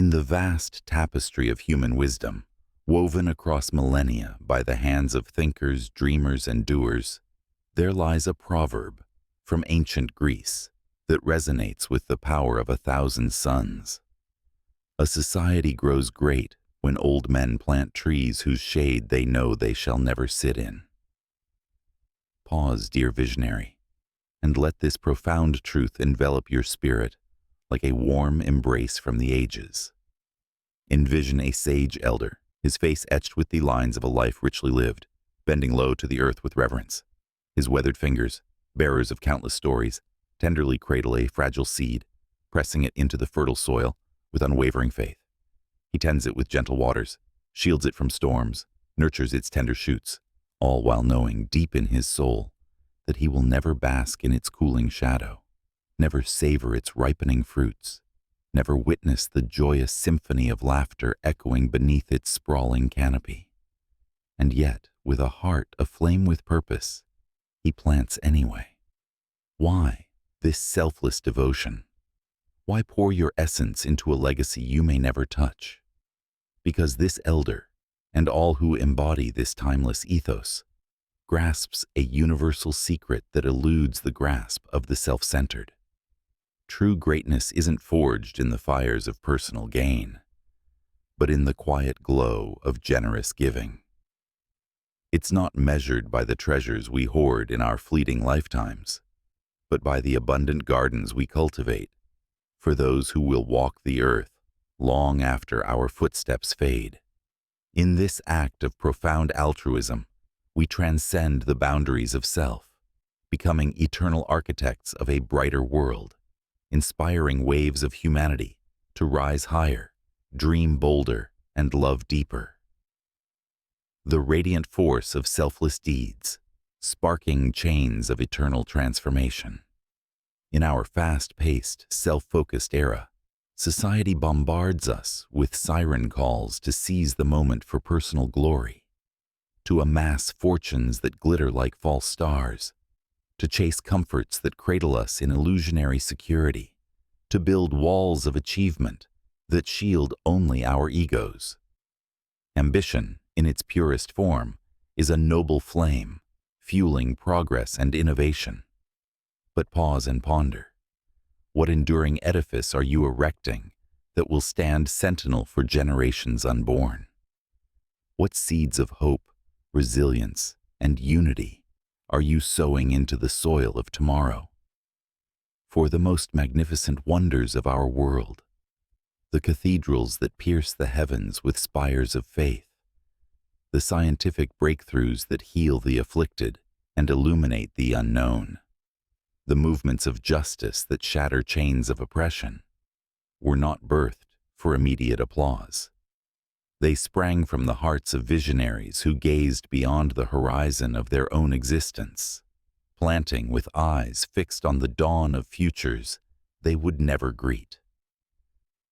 In the vast tapestry of human wisdom, woven across millennia by the hands of thinkers, dreamers, and doers, there lies a proverb from ancient Greece that resonates with the power of 1,000 suns. A society grows great when old men plant trees whose shade they know they shall never sit in. Pause, dear visionary, and let this profound truth envelop your spirit like a warm embrace from the ages. Envision a sage elder, his face etched with the lines of a life richly lived, bending low to the earth with reverence. His weathered fingers, bearers of countless stories, tenderly cradle a fragile seed, pressing it into the fertile soil with unwavering faith. He tends it with gentle waters, shields it from storms, nurtures its tender shoots, all while knowing deep in his soul that he will never bask in its cooling shadow, never savor its ripening fruits, never witness the joyous symphony of laughter echoing beneath its sprawling canopy. And yet, with a heart aflame with purpose, he plants anyway. Why this selfless devotion? Why pour your essence into a legacy you may never touch? Because this elder, and all who embody this timeless ethos, grasps a universal secret that eludes the grasp of the self-centered. True greatness isn't forged in the fires of personal gain, but in the quiet glow of generous giving. It's not measured by the treasures we hoard in our fleeting lifetimes, but by the abundant gardens we cultivate for those who will walk the earth long after our footsteps fade. In this act of profound altruism, we transcend the boundaries of self, becoming eternal architects of a brighter world, inspiring waves of humanity to rise higher, dream bolder, and love deeper. The radiant force of selfless deeds, sparking chains of eternal transformation. In our fast-paced, self-focused era, society bombards us with siren calls to seize the moment for personal glory, to amass fortunes that glitter like false stars, to chase comforts that cradle us in illusionary security, to build walls of achievement that shield only our egos. Ambition, in its purest form, is a noble flame, fueling progress and innovation. But pause and ponder. What enduring edifice are you erecting that will stand sentinel for generations unborn? What seeds of hope, resilience, and unity are you sowing into the soil of tomorrow? For the most magnificent wonders of our world, the cathedrals that pierce the heavens with spires of faith, the scientific breakthroughs that heal the afflicted and illuminate the unknown, the movements of justice that shatter chains of oppression, were not birthed for immediate applause. They sprang from the hearts of visionaries who gazed beyond the horizon of their own existence, planting with eyes fixed on the dawn of futures they would never greet.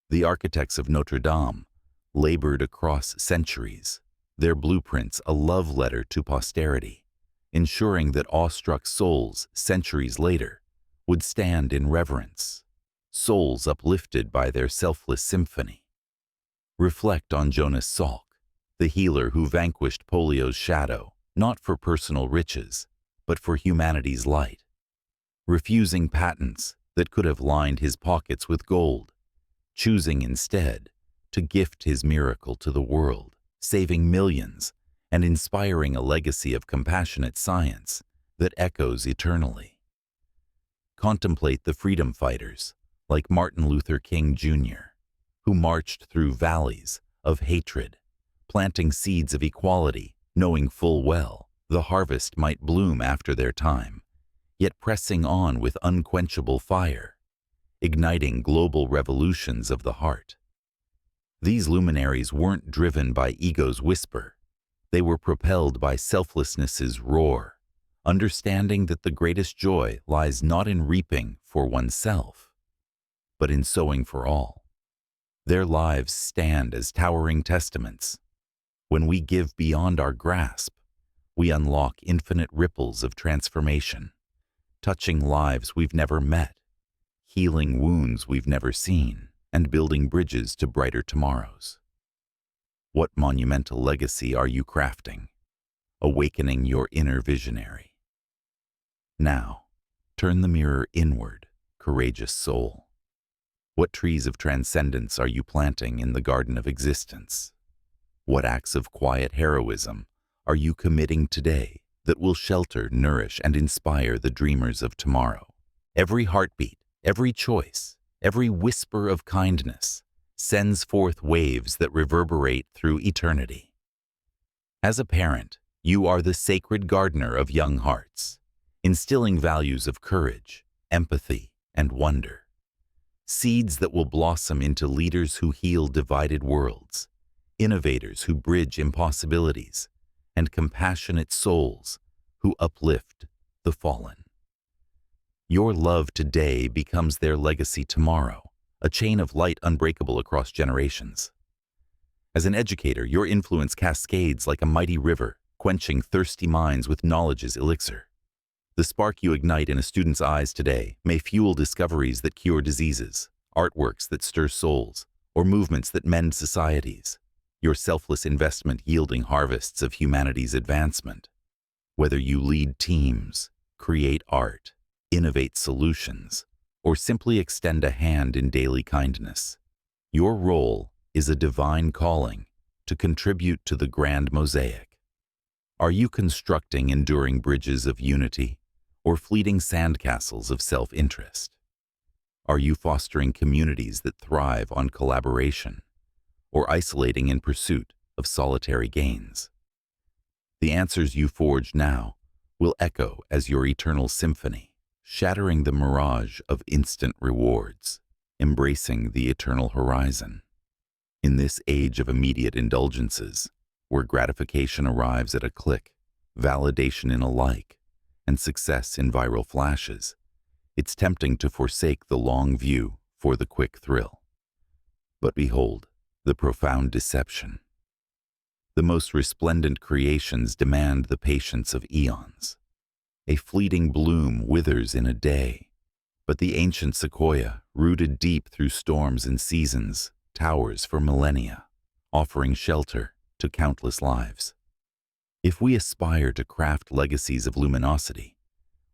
The architects of Notre Dame labored across centuries, their blueprints a love letter to posterity, ensuring that awestruck souls centuries later would stand in reverence, souls uplifted by their selfless symphony. Reflect on Jonas Salk, the healer who vanquished polio's shadow, not for personal riches, but for humanity's light, refusing patents that could have lined his pockets with gold, choosing instead to gift his miracle to the world, saving millions and inspiring a legacy of compassionate science that echoes eternally. Contemplate the freedom fighters, like Martin Luther King Jr., who marched through valleys of hatred, planting seeds of equality, knowing full well the harvest might bloom after their time, yet pressing on with unquenchable fire, igniting global revolutions of the heart. These luminaries weren't driven by ego's whisper. They were propelled by selflessness's roar, understanding that the greatest joy lies not in reaping for oneself, but in sowing for all. Their lives stand as towering testaments. When we give beyond our grasp, we unlock infinite ripples of transformation, touching lives we've never met, healing wounds we've never seen, and building bridges to brighter tomorrows. What monumental legacy are you crafting? Awakening your inner visionary. Now, turn the mirror inward, courageous soul. What trees of transcendence are you planting in the garden of existence? What acts of quiet heroism are you committing today that will shelter, nourish, and inspire the dreamers of tomorrow? Every heartbeat, every choice, every whisper of kindness sends forth waves that reverberate through eternity. As a parent, you are the sacred gardener of young hearts, instilling values of courage, empathy, and wonder. Seeds that will blossom into leaders who heal divided worlds, innovators who bridge impossibilities, and compassionate souls who uplift the fallen. Your love today becomes their legacy tomorrow, a chain of light unbreakable across generations. As an educator, your influence cascades like a mighty river, quenching thirsty minds with knowledge's elixir. The spark you ignite in a student's eyes today may fuel discoveries that cure diseases, artworks that stir souls, or movements that mend societies. Your selfless investment yielding harvests of humanity's advancement. Whether you lead teams, create art, innovate solutions, or simply extend a hand in daily kindness, your role is a divine calling to contribute to the grand mosaic. Are you constructing enduring bridges of unity or fleeting sandcastles of self-interest? Are you fostering communities that thrive on collaboration or isolating in pursuit of solitary gains? The answers you forge now will echo as your eternal symphony, shattering the mirage of instant rewards, embracing the eternal horizon. In this age of immediate indulgences, where gratification arrives at a click, validation in a like, and success in viral flashes, it's tempting to forsake the long view for the quick thrill. But behold, the profound deception. The most resplendent creations demand the patience of eons. A fleeting bloom withers in a day, but the ancient sequoia, rooted deep through storms and seasons, towers for millennia, offering shelter to countless lives. If we aspire to craft legacies of luminosity,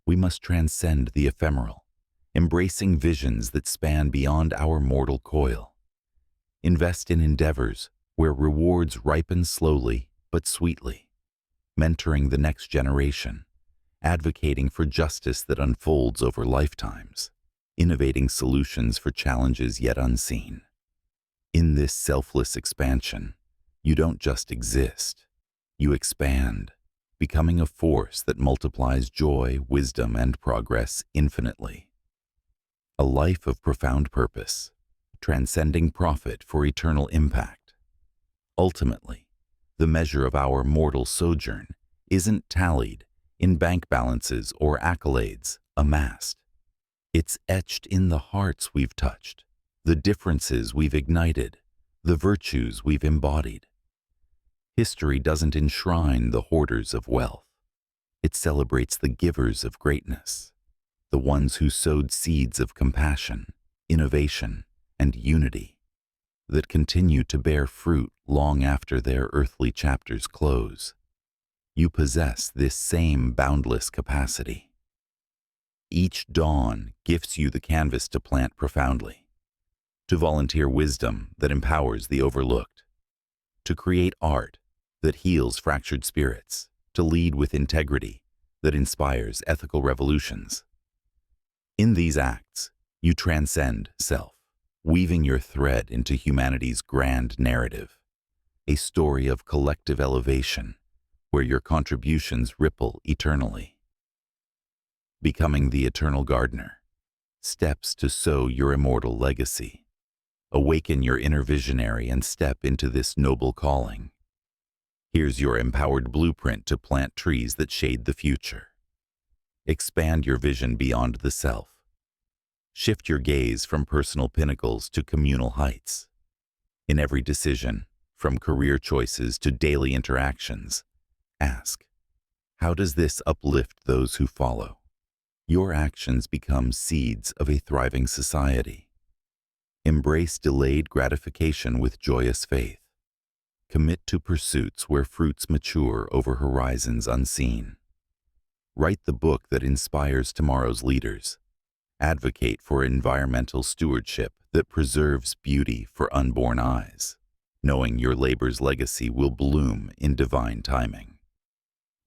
we must transcend the ephemeral, embracing visions that span beyond our mortal coil. Invest in endeavors where rewards ripen slowly but sweetly, mentoring the next generation, advocating for justice that unfolds over lifetimes, innovating solutions for challenges yet unseen. In this selfless expansion, you don't just exist, you expand, becoming a force that multiplies joy, wisdom, and progress infinitely. A life of profound purpose, transcending profit for eternal impact. Ultimately, the measure of our mortal sojourn isn't tallied in bank balances or accolades amassed. It's etched in the hearts we've touched, the differences we've ignited, the virtues we've embodied. History doesn't enshrine the hoarders of wealth. It celebrates the givers of greatness, the ones who sowed seeds of compassion, innovation, and unity that continue to bear fruit long after their earthly chapters close. You possess this same boundless capacity. Each dawn gifts you the canvas to plant profoundly, to volunteer wisdom that empowers the overlooked, to create art that heals fractured spirits, to lead with integrity that inspires ethical revolutions. In these acts, you transcend self, weaving your thread into humanity's grand narrative, a story of collective elevation where your contributions ripple eternally. Becoming the eternal gardener, steps to sow your immortal legacy. Awaken your inner visionary and step into this noble calling. Here's your empowered blueprint to plant trees that shade the future. Expand your vision beyond the self. Shift your gaze from personal pinnacles to communal heights. In every decision, from career choices to daily interactions, ask, how does this uplift those who follow? Your actions become seeds of a thriving society. Embrace delayed gratification with joyous faith. Commit to pursuits where fruits mature over horizons unseen. Write the book that inspires tomorrow's leaders. Advocate for environmental stewardship that preserves beauty for unborn eyes, knowing your labor's legacy will bloom in divine timing.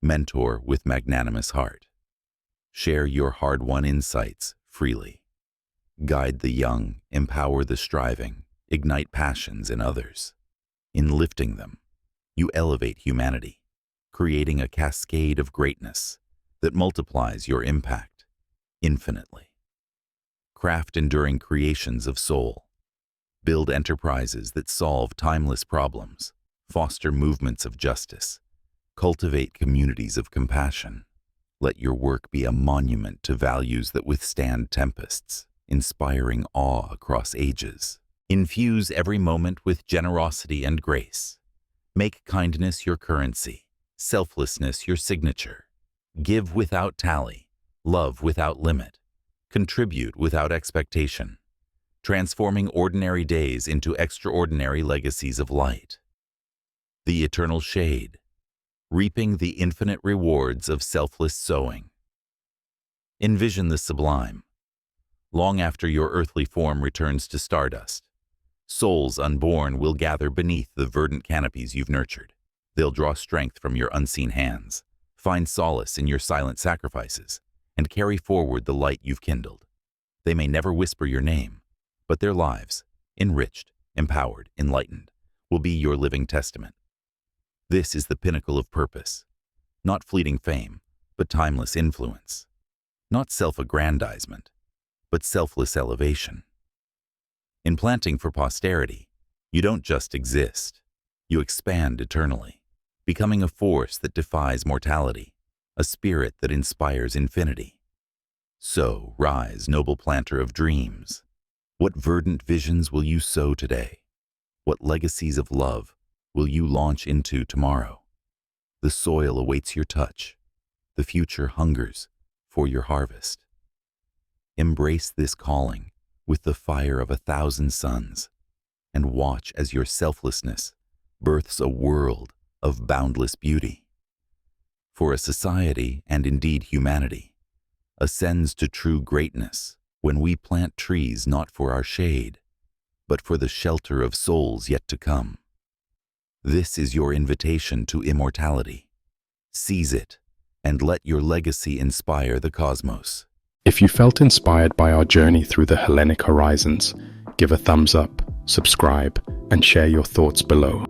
Mentor with magnanimous heart. Share your hard-won insights freely. Guide the young, empower the striving, ignite passions in others. In lifting them, you elevate humanity, creating a cascade of greatness that multiplies your impact infinitely. Craft enduring creations of soul. Build enterprises that solve timeless problems, foster movements of justice, cultivate communities of compassion. Let your work be a monument to values that withstand tempests, inspiring awe across ages. Infuse every moment with generosity and grace. Make kindness your currency, selflessness your signature. Give without tally, love without limit, contribute without expectation, transforming ordinary days into extraordinary legacies of light. The eternal shade, reaping the infinite rewards of selfless sowing. Envision the sublime. Long after your earthly form returns to stardust, souls unborn will gather beneath the verdant canopies you've nurtured. They'll draw strength from your unseen hands, find solace in your silent sacrifices, and carry forward the light you've kindled. They may never whisper your name, but their lives, enriched, empowered, enlightened, will be your living testament. This is the pinnacle of purpose, not fleeting fame, but timeless influence. Not self-aggrandizement, but selfless elevation. In planting for posterity, you don't just exist, you expand eternally, becoming a force that defies mortality, a spirit that inspires infinity. So rise, noble planter of dreams. What verdant visions will you sow today? What legacies of love will you launch into tomorrow? The soil awaits your touch. The future hungers for your harvest. Embrace this calling with the fire of 1,000 suns, and watch as your selflessness births a world of boundless beauty. For a society, and indeed humanity, ascends to true greatness when we plant trees not for our shade, but for the shelter of souls yet to come. This is your invitation to immortality. Seize it, and let your legacy inspire the cosmos. If you felt inspired by our journey through the Hellenic horizons, give a thumbs up, subscribe, and share your thoughts below.